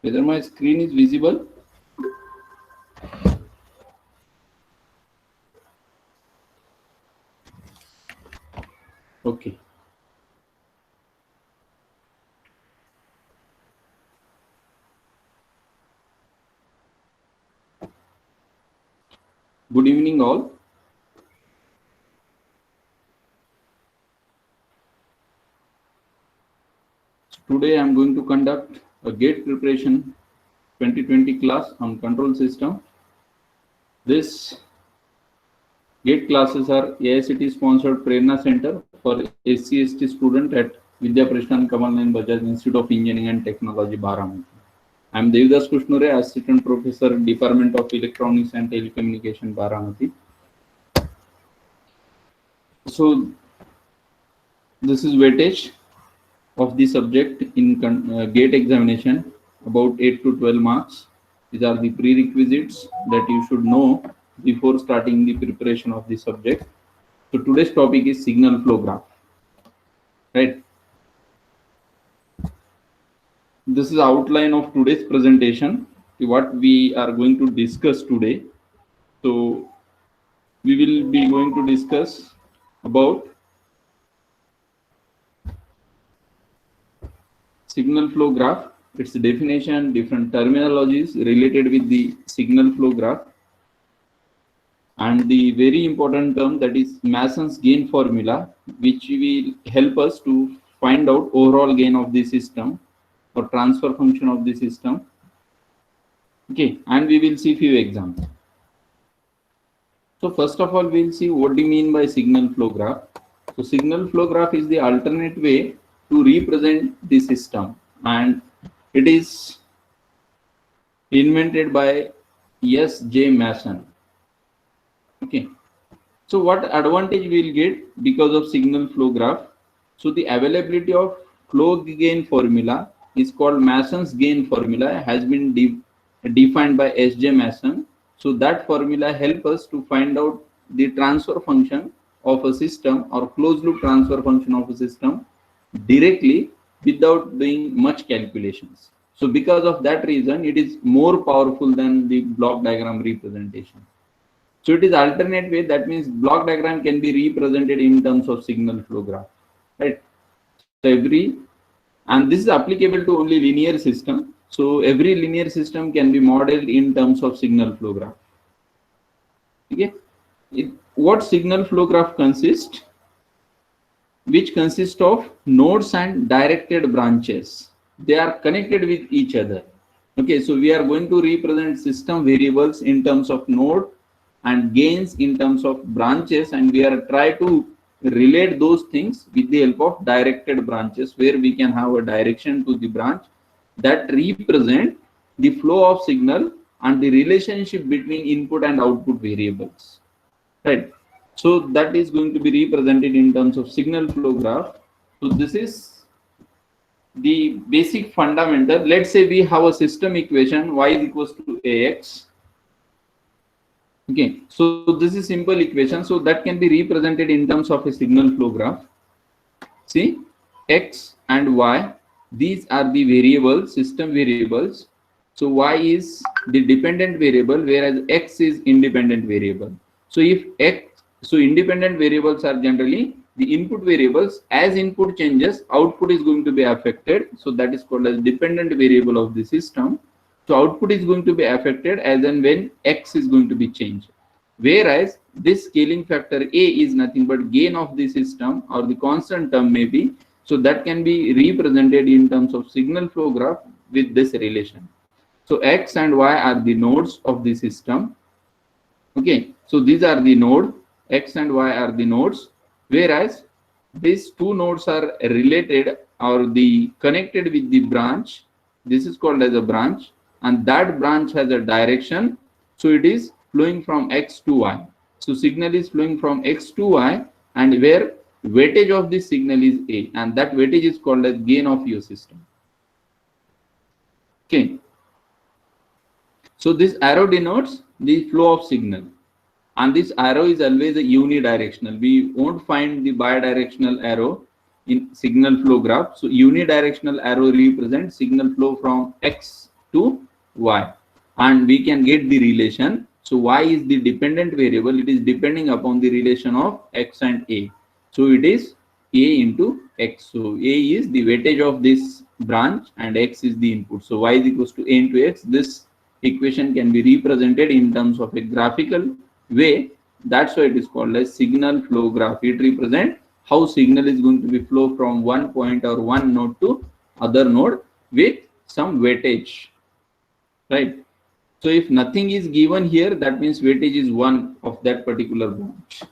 Whether my screen is visible? Okay. Good evening, all. Today I am going to conduct a GATE preparation 2020 class on control system. This GATE classes are AICT sponsored Prerna Center for SC/ST student at Vidya Prashant Kamal Nayan Bajaj Institute of Engineering and Technology, Baramati. I am Devidas Kushnure, Assistant Professor, Department of Electronics and Telecommunication, Baramati. So this is weightage of the subject in GATE examination, about 8 to 12 marks. These are the prerequisites that you should know before starting the preparation of the subject. So today's topic is signal flow graph, right? This is outline of today's presentation, what we are going to discuss today. So we will be going to discuss about signal flow graph, its definition, different terminologies related with the signal flow graph, and the very important term, that is Mason's gain formula, which will help us to find out overall gain of the system or transfer function of the system. Okay, and we will see few examples. So first of all, we'll see what do you mean by signal flow graph. So signal flow graph is the alternate way to represent the system, and it is invented by S.J. Mason. Okay, so what advantage we'll get because of signal flow graph? So the availability of flow gain formula is called Mason's gain formula, has been defined by S.J. Mason. So that formula help us to find out the transfer function of a system or closed loop transfer function of a system directly without doing much calculations. So because of that reason, it is more powerful than the block diagram representation. So it is alternate way, that means block diagram can be represented in terms of signal flow graph, right? So and this is applicable to only linear system. So every linear system can be modeled in terms of signal flow graph. Okay, what signal flow graph consists? Which consists of nodes and directed branches. They are connected with each other. Okay, so we are going to represent system variables in terms of node and gains in terms of branches, and we are try to relate those things with the help of directed branches, where we can have a direction to the branch that represent the flow of signal and the relationship between input and output variables, right? So that is going to be represented in terms of signal flow graph. So this is the basic fundamental. Let's say we have a system equation y is equals to ax. Okay, so this is simple equation, so that can be represented in terms of a signal flow graph. See, x and y, these are the variables, system variables. So y is the dependent variable, whereas x is independent variable. So if independent variables are generally the input variables. As input changes, output is going to be affected. So that is called as dependent variable of the system. So output is going to be affected as and when x is going to be changed. Whereas this scaling factor a is nothing but gain of the system, or the constant term maybe. So that can be represented in terms of signal flow graph with this relation. So x and y are the nodes of the system. Okay, so these are the node, x and y are the nodes, whereas these two nodes are related or the connected with the branch. This is called as a branch, and that branch has a direction. So it is flowing from x to y. So signal is flowing from x to y, and where weightage of this signal is a, and that weightage is called as gain of your system. Okay, so this arrow denotes the flow of signal, and this arrow is always a unidirectional. We won't find the bidirectional arrow in signal flow graph. So unidirectional arrow represents signal flow from x to y, and we can get the relation. So y is the dependent variable. It is depending upon the relation of x and a. So it is a into x. So a is the weightage of this branch and x is the input. So y is equals to a into x. This equation can be represented in terms of a graphical way. That's why it is called as signal flow graph. It represents how signal is going to be flow from one point or one node to other node with some weightage, right? So if nothing is given here, that means weightage is 1 of that particular branch.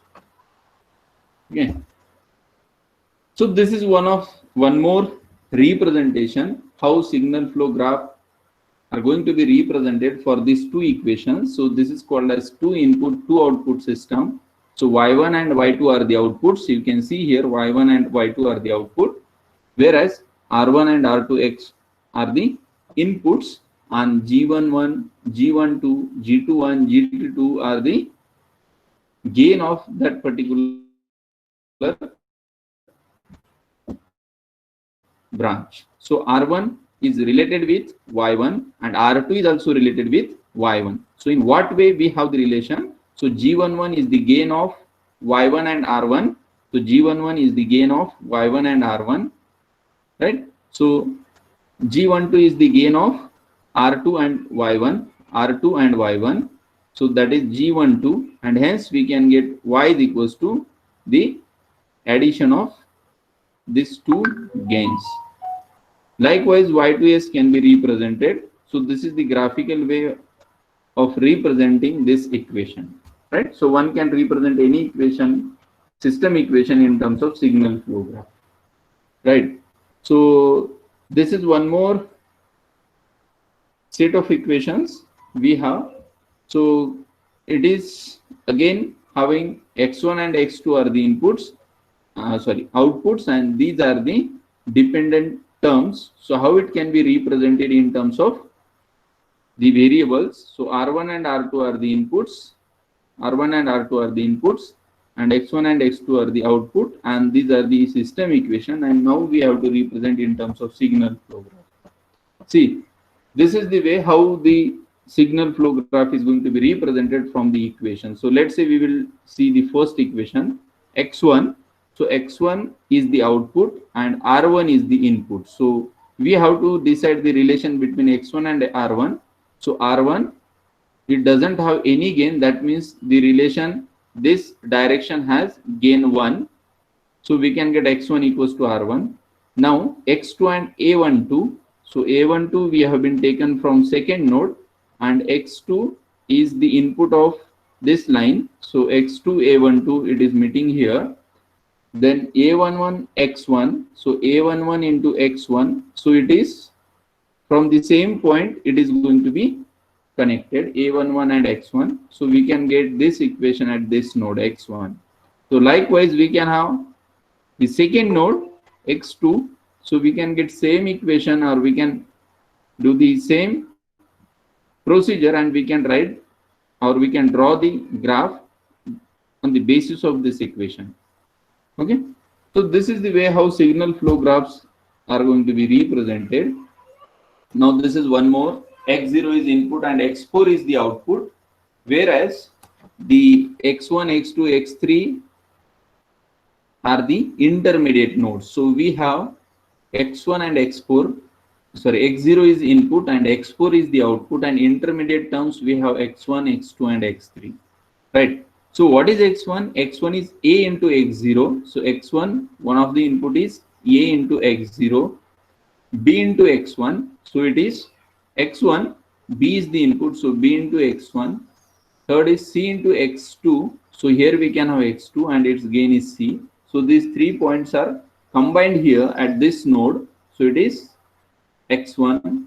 Okay. So this is one more representation how signal flow graph are going to be represented for these two equations. So this is called as two input, two output system. So y1 and y2 are the outputs. You can see here y1 and y2 are the output, whereas r1 and r2x are the inputs, and g11, g12, g21, g22 are the gain of that particular branch. So R1 is related with Y1 and R2 is also related with Y1. So in what way we have the relation? So G11 is the gain of Y1 and R1. So G11 is the gain of Y1 and R1, right? So G12 is the gain of R2 and Y1, R2 and Y1. So that is G12, and hence we can get Y is equals to the addition of these two gains. Likewise, Y2S can be represented. So this is the graphical way of representing this equation, right? So one can represent any equation, system equation, in terms of signal flow graph, right? So this is one more set of equations we have. So it is again having x1 and x2 are the inputs, outputs, and these are the dependent terms. So how it can be represented in terms of the variables? So r1 and r2 are the inputs, r1 and r2 are the inputs, and x1 and x2 are the output, and these are the system equation. And now we have to represent in terms of signal flow graph. See, this is the way how the signal flow graph is going to be represented from the equation. So let's say we will see the first equation, x1. So x1 is the output and r1 is the input. So we have to decide the relation between x1 and r1. So r1, it doesn't have any gain. That means the relation, this direction has gain 1. So we can get x1 equals to r1. Now x2 and a12. So a12 we have been taken from second node, and x2 is the input of this line. So x2 a12, it is meeting here. Then a11 x1. So a11 into x1. So it is from the same point, it is going to be connected, a11 and x1. So we can get this equation at this node x1. So likewise we can have the second node x2. So we can get same equation, or we can do the same procedure, and we can write, or we can draw the graph on the basis of this equation. Okay, so this is the way how signal flow graphs are going to be represented. Now this is one more, x0 is input and x4 is the output, whereas the x1, x2, x3 are the intermediate nodes. So we have x1 and x4, x0 is input and x4 is the output, and intermediate terms we have x1, x2 and x3, right? So what is x1? x1 is a into x0. So x1, one of the input is a into x0, b into x1. So it is x1, b is the input, so b into x1. Third is c into x2. So here we can have x2 and its gain is c. So these 3 points are combined here at this node. So it is x1.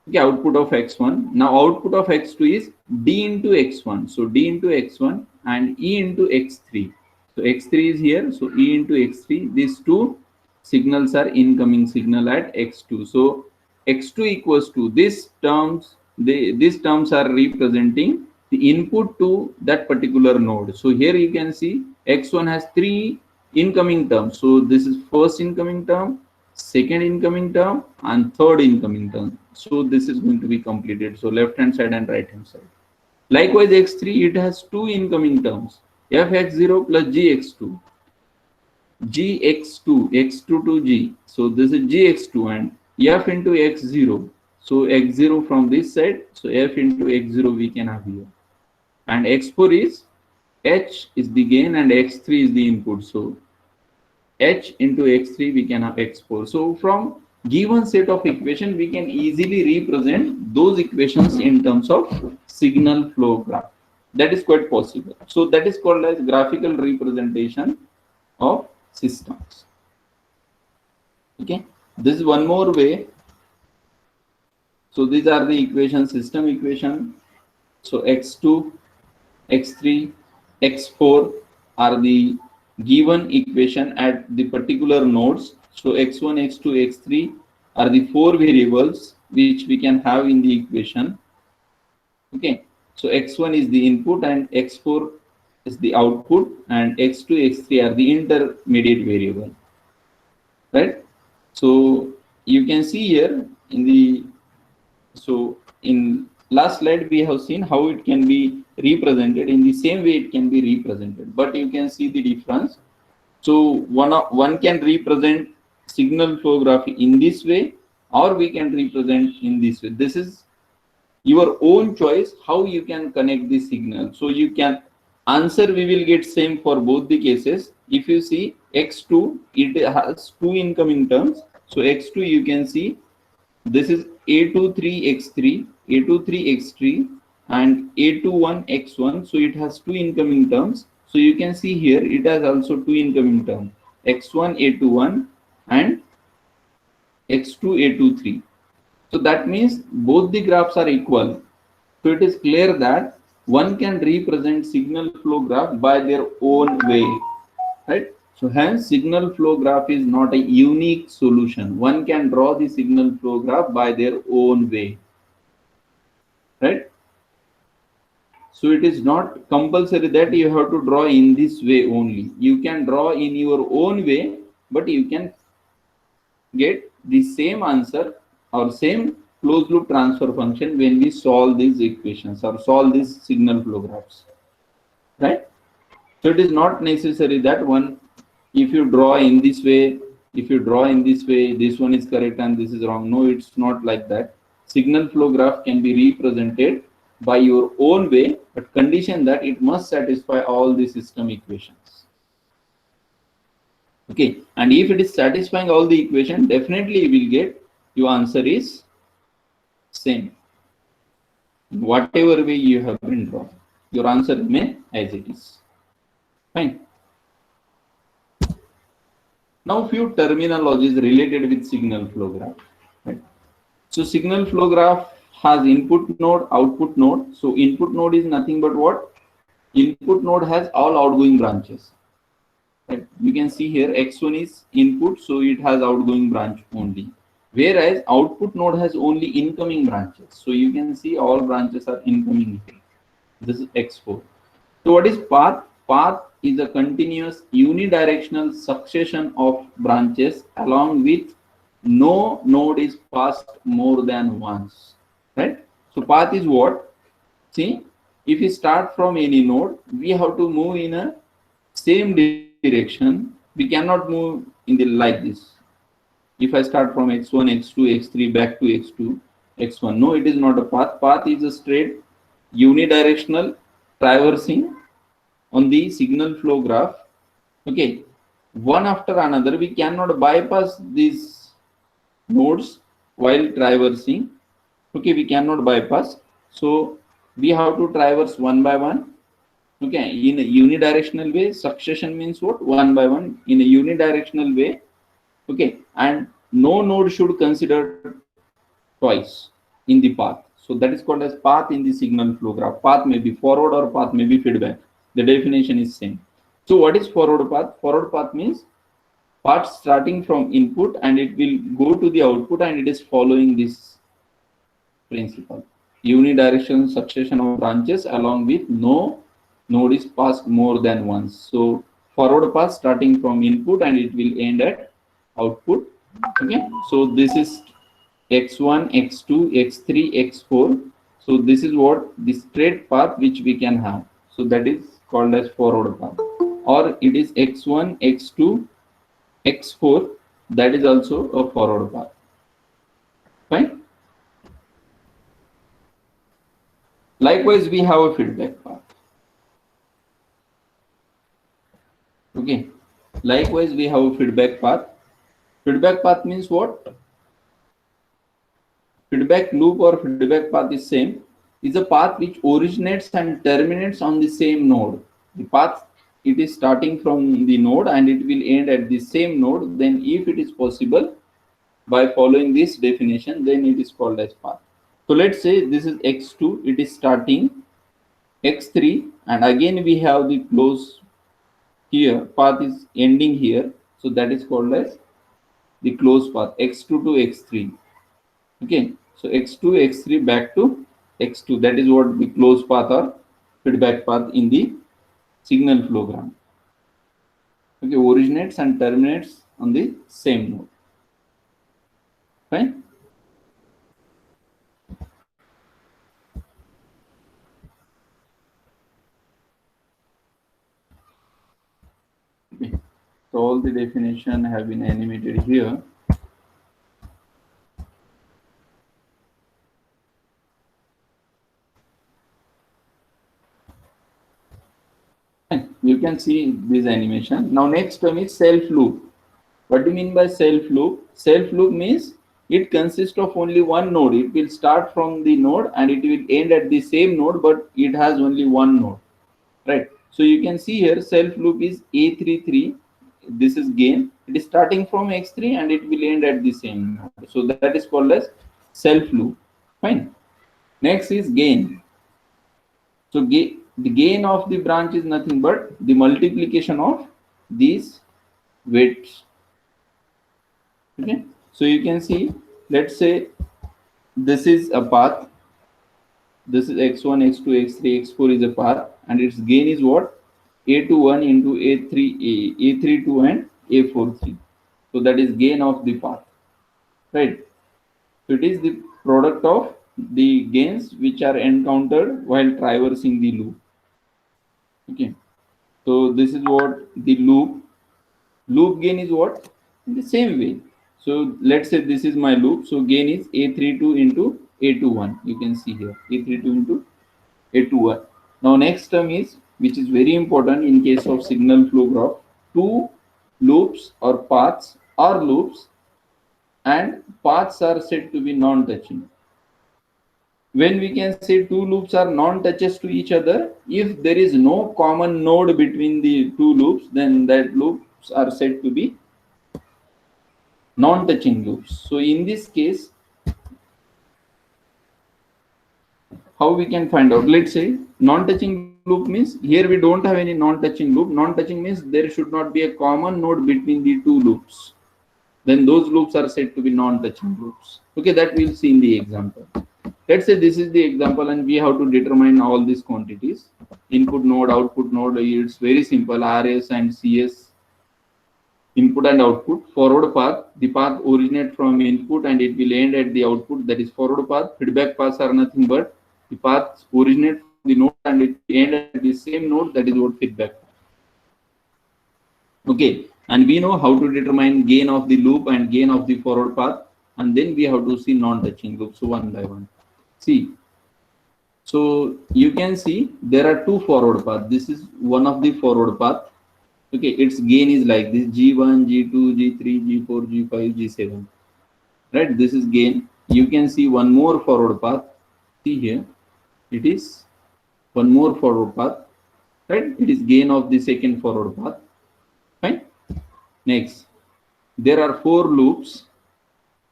Okay, output of x1. Now output of x2 is d into x1. So d into x1 and e into x3. So x3 is here. So e into x3. These two signals are incoming signal at x2. So x2 equals to these terms. These terms are representing the input to that particular node. So here you can see x1 has 3 incoming terms. So this is first incoming term, second incoming term and third incoming term. So this is going to be completed. So left hand side and right hand side. Likewise, x3, it has two incoming terms, fx0 plus gx2. Gx2, x2 to g. So this is gx2 and f into x0. So x0 from this side. So f into x0 we can have here. And x4 is h is the gain and x3 is the input. So h into x3 we can have x4. So from given set of equation we can easily represent those equations in terms of signal flow graph. That is quite possible. So that is called as graphical representation of systems. Okay, this is one more way. So these are the equation, system equation. So x2, x3, x4 are the given equation at the particular nodes. So x1, x2, x3 are the four variables which we can have in the equation. Okay, so x1 is the input and x4 is the output and x2, x3 are the intermediate variable, right? So you can see here in the, so in last slide we have seen how it can be represented. In the same way it can be represented, but you can see the difference. So one can represent signal flow graph in this way, or we can represent in this way. This is your own choice how you can connect the signal. So you can answer we will get same for both the cases. If you see x2, it has two incoming terms. So x2 you can see this is a23x3, a23x3 and a21x1. So it has two incoming terms. So you can see here it has also two incoming terms, x1 a21 and x2 a23. So that means both the graphs are equal. So it is clear that one can represent signal flow graph by their own way, right? So hence signal flow graph is not a unique solution. One can draw the signal flow graph by their own way, right? So it is not compulsory that you have to draw in this way only. You can draw in your own way, but you can get the same answer or same closed loop transfer function when we solve these equations or solve these signal flow graphs, right? So it is not necessary that one, if you draw in this way, if you draw in this way, this one is correct and this is wrong. No, it's not like that. Signal flow graph can be represented by your own way, but condition that it must satisfy all the system equations. Okay, and if it is satisfying all the equation, definitely you will get your answer is same. Whatever way you have been drawn, your answer remain as it is. Fine. Now few terminologies related with signal flow graph. Right? So signal flow graph has input node, output node. So input node is nothing but what? Input node has all outgoing branches. Right? You can see here x1 is input, so it has outgoing branch only. Whereas output node has only incoming branches. So you can see all branches are incoming. This is x4. So what is path? Path is a continuous unidirectional succession of branches along with no node is passed more than once, right? So path is what? See, if we start from any node, we have to move in a same direction. We cannot move in the like this. If I start from x1, x2, x3 back to x2, x1, no, it is not a path. Path is a straight unidirectional traversing on the signal flow graph. Okay, one after another, we cannot bypass these nodes while traversing. Okay, we cannot bypass. So we have to traverse one by one. Okay, in a unidirectional way. Succession means what? One by one in a unidirectional way. Okay, and no node should consider twice in the path. So that is called as path in the signal flow graph. Path may be forward or path may be feedback. The definition is same. So what is forward path? Forward path means path starting from input and it will go to the output and it is following this principle. Unidirectional succession of branches along with no node is passed more than once. So forward path starting from input and it will end at output. Okay, so this is x1, x2, x3, x4. So this is what the straight path which we can have. So that is called as forward path, or it is x1, x2, x4. That is also a forward path. Fine. Likewise, we have a feedback path. Okay. Likewise, we have a feedback path. Feedback path means what? Feedback loop or feedback path is same. Is a path which originates and terminates on the same node. The path, it is starting from the node and it will end at the same node. Then if it is possible, by following this definition, then it is called as path. So let's say this is x2, it is starting x3, and again we have the close here, path is ending here. So that is called as the close path, x2 to x3. Okay, so x2, x3 back to x2. That is what the close path or feedback path in the signal flow graph. Okay, originates and terminates on the same node. Fine. Okay. So all the definition have been animated here. You can see this animation. Now next term is self loop. What do you mean by self loop? Self loop means it consists of only one node. It will start from the node and it will end at the same node, but it has only one node, right? So you can see here self loop is A33. This is gain. It is starting from X3 and it will end at the same node. So that is called as self loop. Fine. Next is gain. So the gain of the branch is nothing but the multiplication of these weights. Okay. So you can see, let's say this is a path. This is x1, x2, x3, x4 is a path, and its gain is what? A21 into A3, A32 and A43. So that is gain of the path, right? So it is the product of the gains which are encountered while traversing the loop. Okay. So this is what the loop gain is what? In the same way. So let's say this is my loop. So gain is A32 into A21. You can see here A32 into A21. Now next term is, which is very important in case of signal flow graph, two loops or paths are loops and paths are said to be non-touching. When we can say two loops are non-touches to each other, if there is no common node between the two loops, then that loops are said to be non-touching loops. So in this case, how we can find out? Let's say non-touching loop means here we don't have any non-touching loop. Non-touching means there should not be a common node between the two loops. Then those loops are said to be non-touching loops. Okay, that we'll see in the example. Let's say this is the example and we have to determine all these quantities. Input node, output node, it's very simple, RS and CS, input and output. Forward path, the path originate from input and it will end at the output, that is forward path. Feedback paths are nothing but the paths originate from the node and it will end at the same node, that is what feedback. Okay, and we know how to determine gain of the loop and gain of the forward path, and then we have to see non-touching loops one by one. See, so you can see there are two forward paths. This is one of the forward path. Okay, its gain is like this: G1, G2, G3, G4, G5, G7. Right? This is gain. You can see one more forward path. See here, it is one more forward path. Right? It is gain of the second forward path. Fine. Next, there are four loops.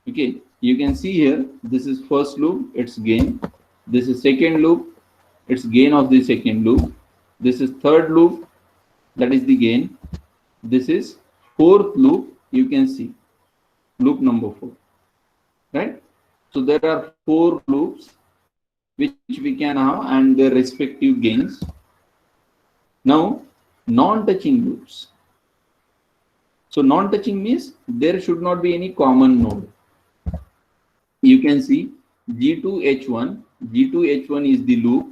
Okay, you can see here. This is first loop. Its gain. This is second loop, it's gain of the second loop. This is third loop, that is the gain. This is fourth loop, you can see, loop number 4, right? So there are four loops which we can have and their respective gains. Now, non-touching loops. So non-touching means there should not be any common node. You can see G2H1. G2H1 is the loop.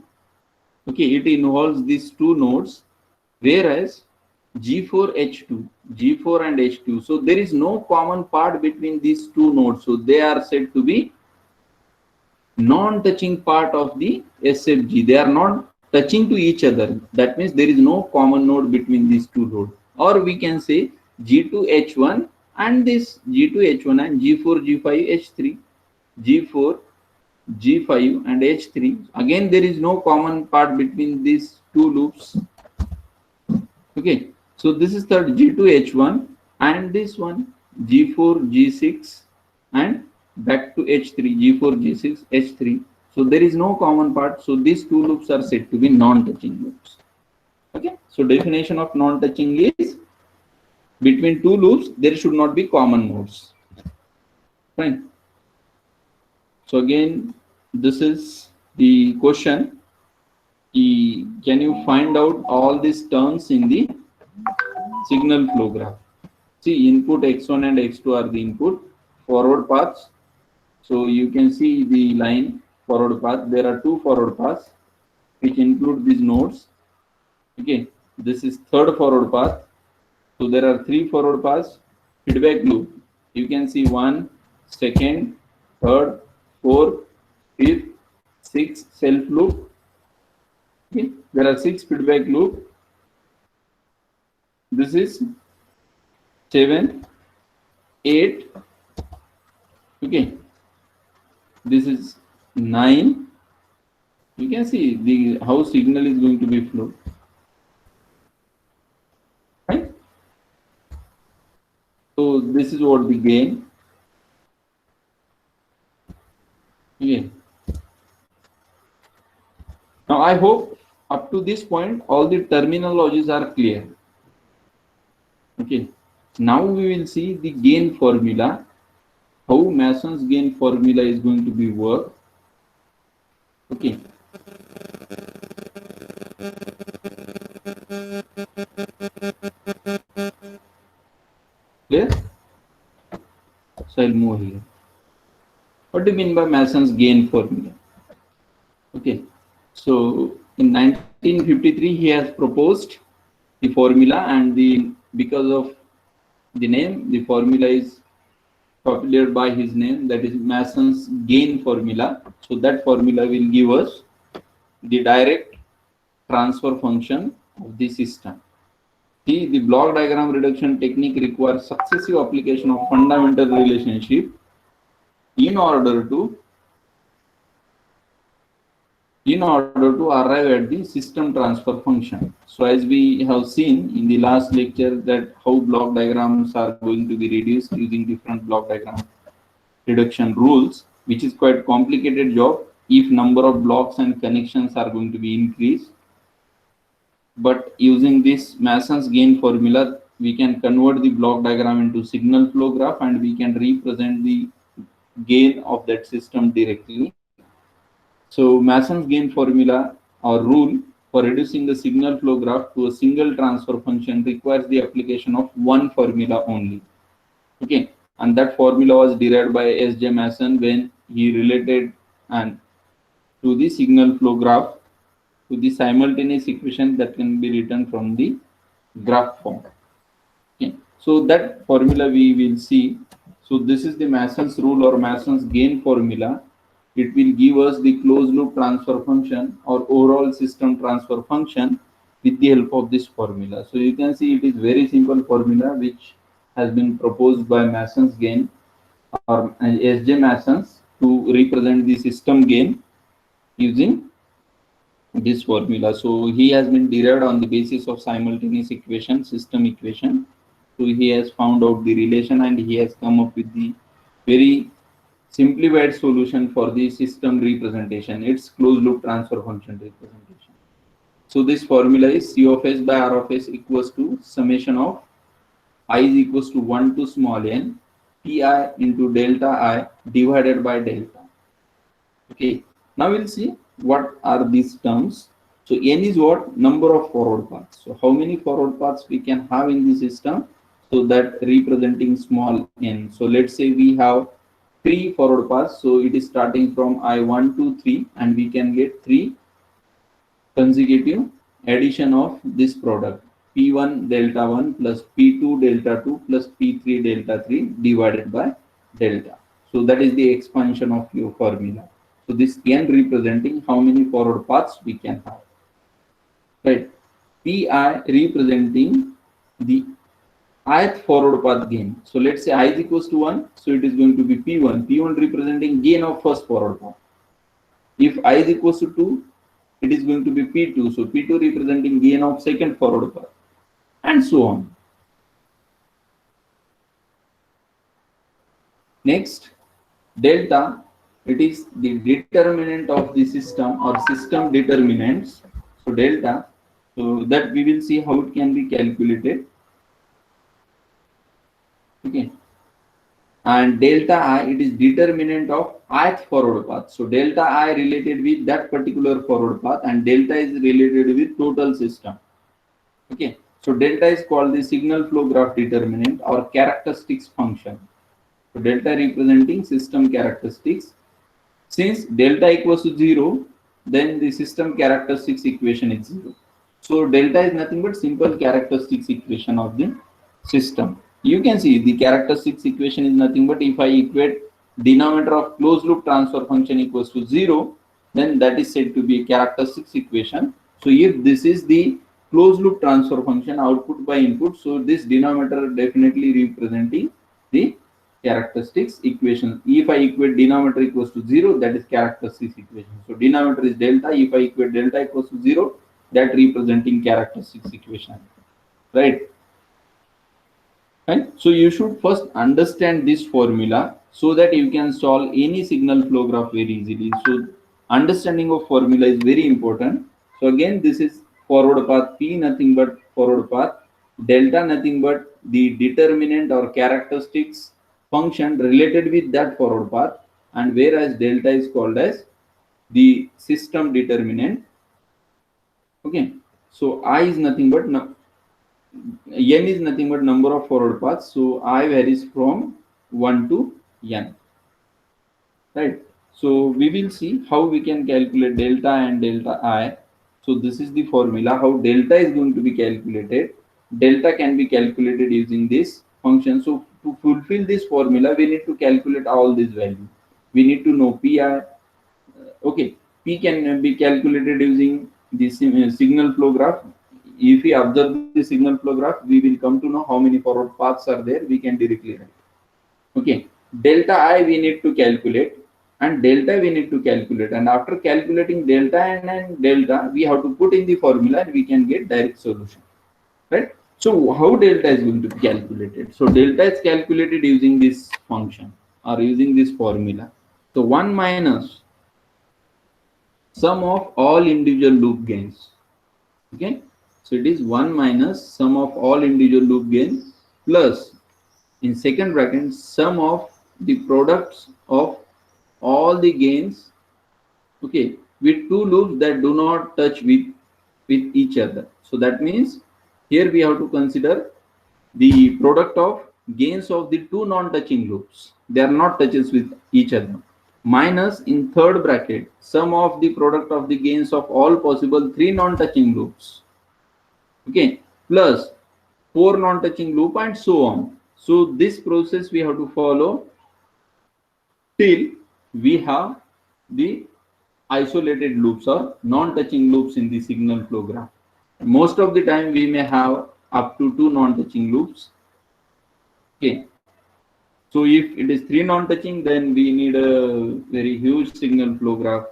Okay, it involves these two nodes, whereas G4H2, G4 and H2. So there is no common part between these two nodes. So they are said to be non-touching part of the SFG. They are not touching to each other. That means there is no common node between these two nodes. Or we can say G2H1 and this G2H1 and G4, G5, H3, G4, G5 and H3. Again, there is no common part between these two loops. Okay, so this is the G2H1 and this one G4, G6 and back to H3, G4, G6, H3. So there is no common part. So these two loops are said to be non-touching loops. Okay, so definition of non-touching is between two loops there should not be common nodes. Fine. So again, this is the question. Can you find out all these terms in the signal flow graph? See, input X1 and X2 are the input forward paths. So you can see the line forward path. There are two forward paths which include these nodes. Okay, this is third forward path. So there are three forward paths. Feedback loop. You can see 1, 2nd, 3rd, 4th, 5th, 6th self loop. Okay, there are 6 feedback loop. This is 7, 8. Okay, this is 9. You can see the how signal is going to be flowed. Right? So this is what the gain. Okay. Now I hope up to this point all the terminologies are clear. Okay. Now we will see the gain formula, how Mason's gain formula is going to be worked. Okay. Clear? So I'll move here. What do you mean by Mason's gain formula? Okay. So in 1953 he has proposed the formula, and because of the name, the formula is popular by his name, that is Mason's gain formula. So that formula will give us the direct transfer function of the system. See, the block diagram reduction technique requires successive application of fundamental relationship in order to arrive at the system transfer function. So as we have seen in the last lecture that how block diagrams are going to be reduced using different block diagram reduction rules, which is quite complicated job if number of blocks and connections are going to be increased. But using this Mason's gain formula, we can convert the block diagram into signal flow graph, and we can represent the gain of that system directly. So Mason's gain formula or rule for reducing the signal flow graph to a single transfer function requires the application of one formula only. Okay, and that formula was derived by S.J. Mason when he related and to the signal flow graph to the simultaneous equation that can be written from the graph form. Okay, so that formula we will see. So this is the Mason's rule or Mason's gain formula. It will give us the closed loop transfer function or overall system transfer function with the help of this formula. So you can see it is very simple formula which has been proposed by Mason's gain or S.J. Mason's to represent the system gain using this formula. So he has been derived on the basis of simultaneous equation, system equation. So he has found out the relation and he has come up with the very simplified solution for the system representation. It's closed loop transfer function representation. So this formula is C of S by R of S equals to summation of I is equals to 1 to small n Pi into delta I divided by delta. Okay, now we'll see what are these terms. So n is what? Number of forward paths. So how many forward paths we can have in the system? so that representing small n. So let's say we have 3 forward paths, so it is starting from I1 to 3, and we can get 3 consecutive addition of this product, P1 delta 1 plus P2 delta 2 plus P3 delta 3 divided by delta. So that is the expansion of your formula. So this n representing how many forward paths we can have, right? Pi representing the ith forward path gain. So let's say I is equals to 1, so it is going to be P1. P1 representing gain of first forward path. If I is equals to 2, it is going to be P2. So P2 representing gain of second forward path, and so on. Next, delta, it is the determinant of the system or system determinants. So delta, so that we will see how it can be calculated. Okay. And delta I, it is determinant of ith forward path. So delta I related with that particular forward path, and delta is related with total system. Okay. So delta is called the signal flow graph determinant or characteristics function. So delta representing system characteristics. Since delta equals to 0, then the system characteristics equation is 0. So delta is nothing but simple characteristics equation of the system. You can see the characteristics equation is nothing but if I equate denominator of closed loop transfer function equals to 0, then that is said to be a characteristics equation. So if this is the closed loop transfer function output by input, so this denominator definitely representing the characteristics equation. If I equate denominator equals to 0, that is characteristics equation. So denominator is delta. If I equate delta equals to 0, that representing characteristics equation, right? Right. So you should first understand this formula so that you can solve any signal flow graph very easily. So understanding of formula is very important. So again, this is forward path P, nothing but forward path, delta nothing but the determinant or characteristics function related with that forward path, and whereas delta is called as the system determinant. Okay. So I is nothing but n is nothing but number of forward paths, so I varies from 1 to n, right? So we will see how we can calculate delta and delta I. So this is the formula how delta is going to be calculated. Delta can be calculated using this function. So to fulfill this formula, we need to calculate all these values. We need to know Pi. Okay, P can be calculated using the signal flow graph. If we observe the signal flow graph, we will come to know how many forward paths are there. We can directly write. Okay, delta I we need to calculate, and delta we need to calculate, and after calculating delta and delta, we have to put in the formula and we can get direct solution, right? So how delta is going to be calculated? So delta is calculated using this function or using this formula. So 1 minus sum of all individual loop gains. Okay. So it is 1 minus sum of all individual loop gain plus in second bracket sum of the products of all the gains, okay, with two loops that do not touch with each other. So that means here we have to consider the product of gains of the two non-touching loops. They are not touches with each other. Minus in third bracket sum of the product of the gains of all possible 3 non-touching loops. Okay, plus 4 non-touching loop and so on. So this process we have to follow till we have the isolated loops or non-touching loops in the signal flow graph. Most of the time we may have up to 2 non-touching loops. Okay, so if it is 3 non-touching, then we need a very huge signal flow graph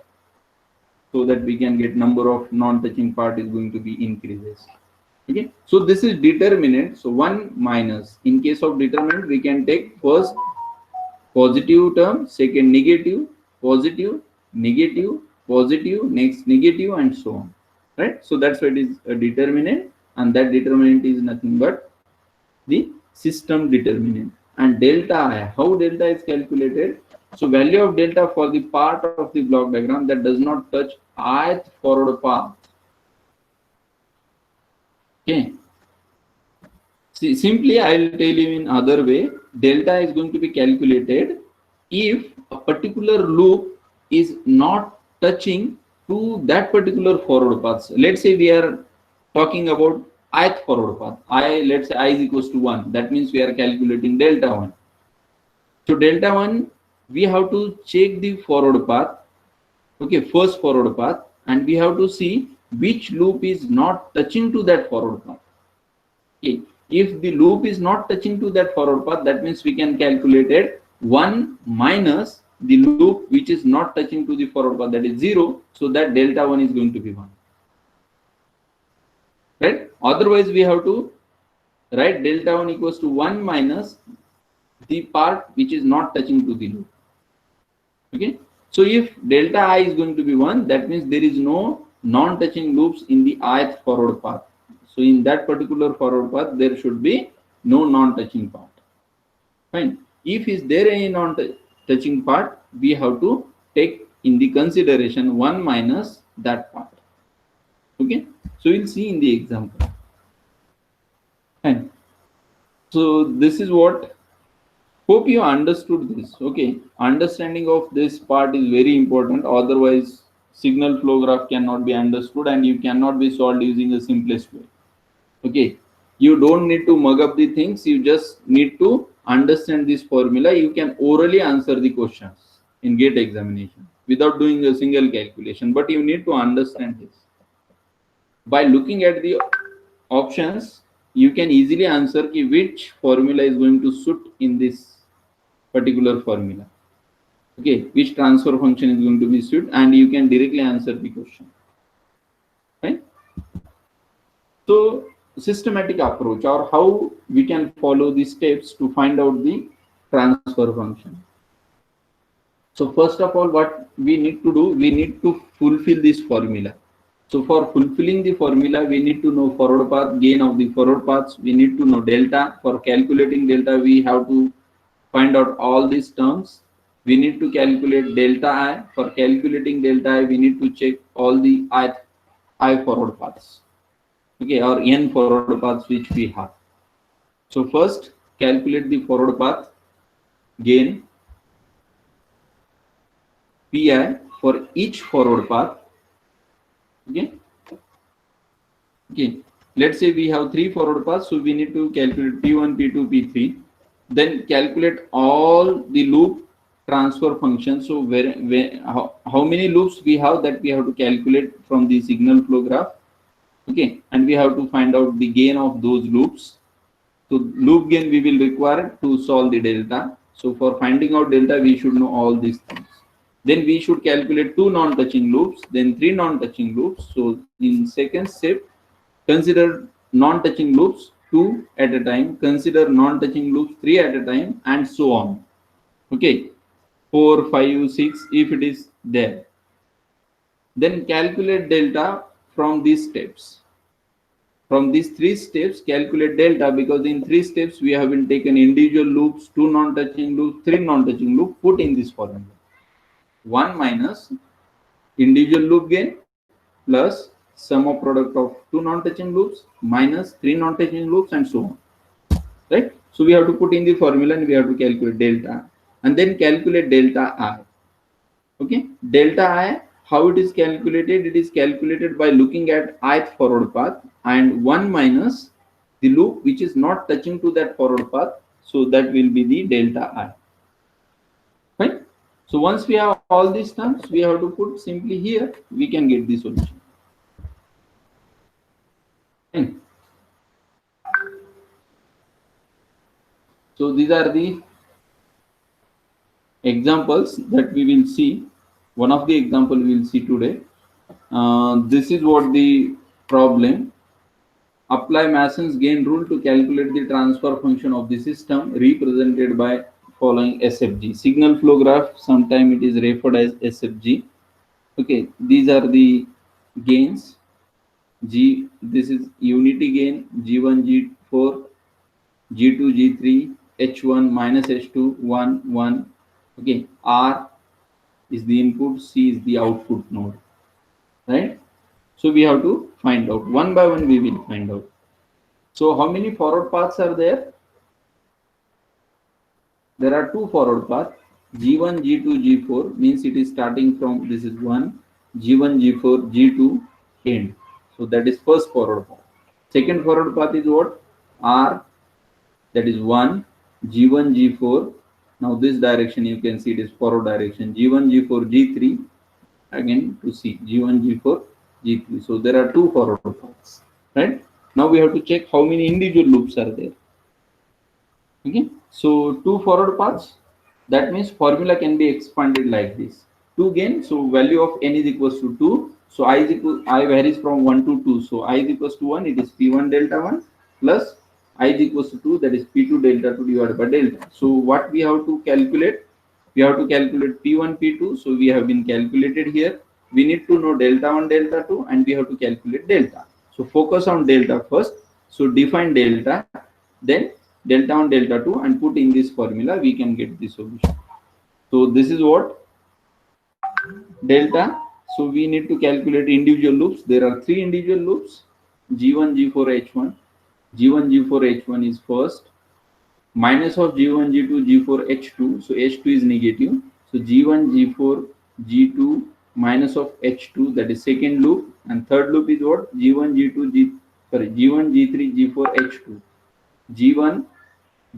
so that we can get number of non-touching part is going to be increases. Okay, so this is determinant. So 1 minus. In case of determinant, we can take first positive term, second negative, positive, negative, positive, next negative, and so on. Right? So that's why it is a determinant, and that determinant is nothing but the system determinant. And delta I, how delta is calculated? So value of delta for the part of the block diagram that does not touch ith forward path. Okay. See, simply I'll tell you in other way. Delta is going to be calculated if a particular loop is not touching to that particular forward path. Let's say we are talking about ith forward path. Let's say I is equals to 1. That means we are calculating delta 1. So delta 1, we have to check the forward path. Okay, first forward path, and we have to see which loop is not touching to that forward path. Okay. If the loop is not touching to that forward path, that means we can calculate it 1 minus the loop which is not touching to the forward path, that is 0. So that delta 1 is going to be 1. Right? Otherwise, we have to write delta 1 equals to 1 minus the part which is not touching to the loop. Okay. So if delta I is going to be 1, that means there is no non-touching loops in the ith forward path. So in that particular forward path, there should be no non-touching part. Fine. If is there any non-touching part, we have to take in the consideration 1 minus that part. Okay. So we'll see in the example. Fine. So this is what, hope you understood this. Okay. Understanding of this part is very important. Otherwise, signal flow graph cannot be understood and you cannot be solved using the simplest way. Okay, you don't need to mug up the things, you just need to understand this formula. You can orally answer the questions in GATE examination without doing a single calculation, but you need to understand this. By looking at the options, you can easily answer which formula is going to suit in this particular formula. Okay, which transfer function is going to be suited, and you can directly answer the question. Right? So systematic approach, or how we can follow the steps to find out the transfer function. So first of all, what we need to do, we need to fulfill this formula. So for fulfilling the formula, we need to know forward path, gain of the forward paths. We need to know delta. For calculating delta, we have to find out all these terms. We need to calculate delta I. For calculating delta I, we need to check all the I forward paths. Okay, or n forward paths which we have. So first, calculate the forward path gain pi for each forward path. Okay. Okay. Let's say we have 3 forward paths, so we need to calculate p1, p2, p3. Then calculate all the loop transfer functions. So how many loops we have, that we have to calculate from the signal flow graph. Okay, and we have to find out the gain of those loops. So loop gain we will require to solve the delta. So for finding out delta, we should know all these things. Then we should calculate 2 non-touching loops, then 3 non-touching loops. So in second step, consider non-touching loops 2 at a time, consider non-touching loops 3 at a time, and so on. Okay, 4, 5, 6 if it is there. Then calculate delta from these steps. From these 3 steps, calculate delta, because in 3 steps we have been taken individual loops, 2 non-touching loops, 3 non-touching loops, put in this formula. 1 minus individual loop gain plus sum of product of 2 non-touching loops minus 3 non-touching loops, and so on. Right? So we have to put in the formula and we have to calculate delta, and then calculate delta I. Okay, delta I, how it is calculated? It is calculated by looking at ith forward path and 1 minus the loop which is not touching to that forward path. So that will be the delta I. Right? So once we have all these terms, we have to put simply here, we can get the solution. Fine. So these are the examples that we will see. One of the example we will see today. This is what the problem. Apply Mason's gain rule to calculate the transfer function of the system, represented by following SFG. Signal flow graph, sometimes it is referred as SFG. Okay, these are the gains. G, this is unity gain, G1, G4, G2, G3, H1 minus H2, 1, 1. Okay, R is the input, C is the output node. Right? So we have to find out. One by one we will find out. So how many forward paths are there? There are two forward paths. G1, G2, G4 means it is starting from this is 1, G1, G4, G2 end. So that is first forward path. Second forward path is what? R, that is 1, G1, G4. Now this direction you can see it is forward direction. G1, G4, G3 again to C, G1, G4, G3. So there are two forward paths, right? Now we have to check how many individual loops are there. Okay, so two forward paths, that means formula can be expanded like this. 2 gain, so value of n is equals to 2. So I varies from 1 to 2. So I is equals to 1, it is P1 delta 1 plus I is equals to 2, that is P2 delta 2 divided by delta. So what we have to calculate? We have to calculate P1, P2. So we have been calculated here. We need to know delta 1, delta 2, and we have to calculate delta. So focus on delta first. So define delta, then delta 1, delta 2, and put in this formula, we can get the solution. So this is what delta. So we need to calculate individual loops. There are 3 individual loops, G1, G4, H1. G1, G4, H1 is first. Minus of G1, G2, G4, H2. So H2 is negative. So G1, G4, G2 minus of H2, that is second loop. And third loop is what? G1, G2, G1, G3, G4, H2. G1,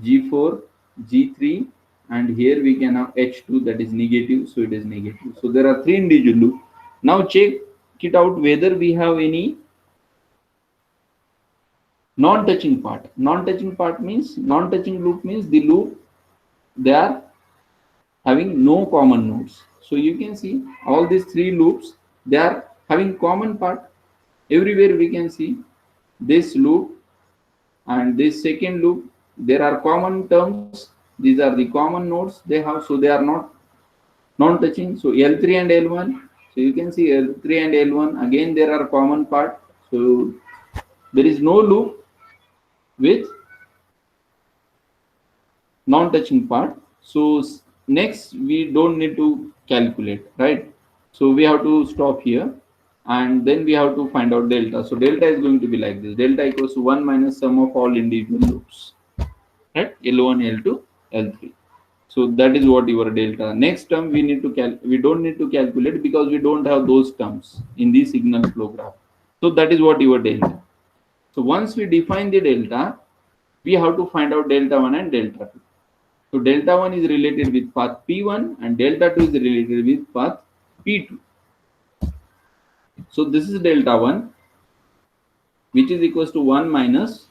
G4, G3, and here we can have H2, that is negative, so it is negative. So there are 3 individual loops. Now check it out whether we have any non-touching part. Non-touching part means, non-touching loop means the loop they are having no common nodes. So you can see all these 3 loops, they are having common part. Everywhere we can see this loop and this second loop, there are common terms. These are the common nodes they have, so they are not non-touching. So L3 and L1, so you can see L3 and L1, again there are common part. So there is no loop with non-touching part. So next we don't need to calculate, right? So we have to stop here, and then we have to find out delta. So delta is going to be like this: delta equals to 1 minus sum of all individual loops, right? L1, L2, L3. So that is what your delta. Next term we need to we don't need to calculate because we don't have those terms in the signal flow graph. So that is what your delta. So once we define the delta, we have to find out delta 1 and delta 2. So delta 1 is related with path P1 and delta 2 is related with path P2. So this is delta 1, which is equals to 1 minus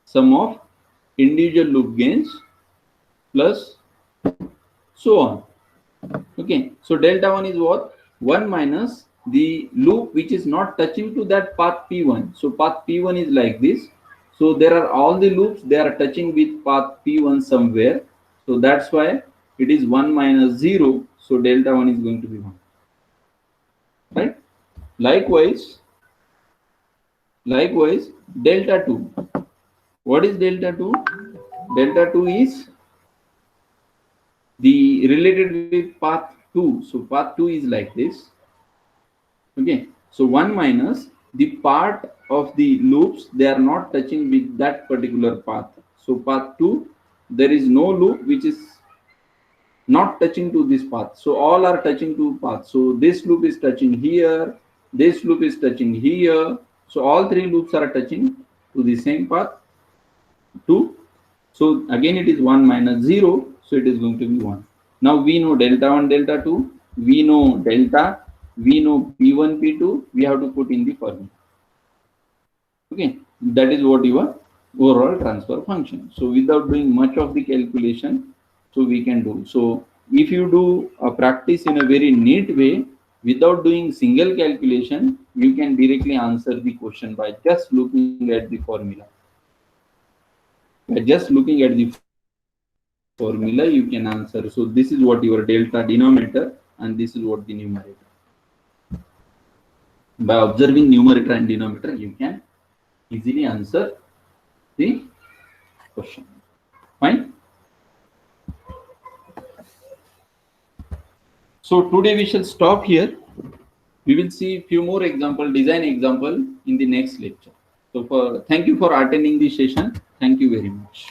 sum of individual loop gains plus so on. Okay, so delta 1 is what? 1 minus the loop which is not touching to that path P1. So path P1 is like this. So there are all the loops, they are touching with path P1 somewhere. So that's why it is 1 minus 0. So delta 1 is going to be 1. Right? Likewise, delta 2. What is delta 2? Delta 2 is the related with path 2. So path 2 is like this. Okay. So 1 minus the part of the loops, they are not touching with that particular path. So path 2, there is no loop which is not touching to this path. So all are touching to path. So this loop is touching here, this loop is touching here. So all 3 loops are touching to the same path 2. So again it is 1 minus 0. So it is going to be 1. Now we know delta 1, delta 2. We know delta. We know P1, P2. We have to put in the formula. Okay, that is what your overall transfer function. So without doing much of the calculation, so we can do. So if you do a practice in a very neat way, without doing single calculation, you can directly answer the question by just looking at the formula. By just looking at the formula, you can answer. So this is what your delta denominator and this is what the numerator. By observing numerator and denominator, you can easily answer the question. Fine. So today we shall stop here. We will see few more example, design example in the next lecture. So thank you for attending this session. Thank you very much.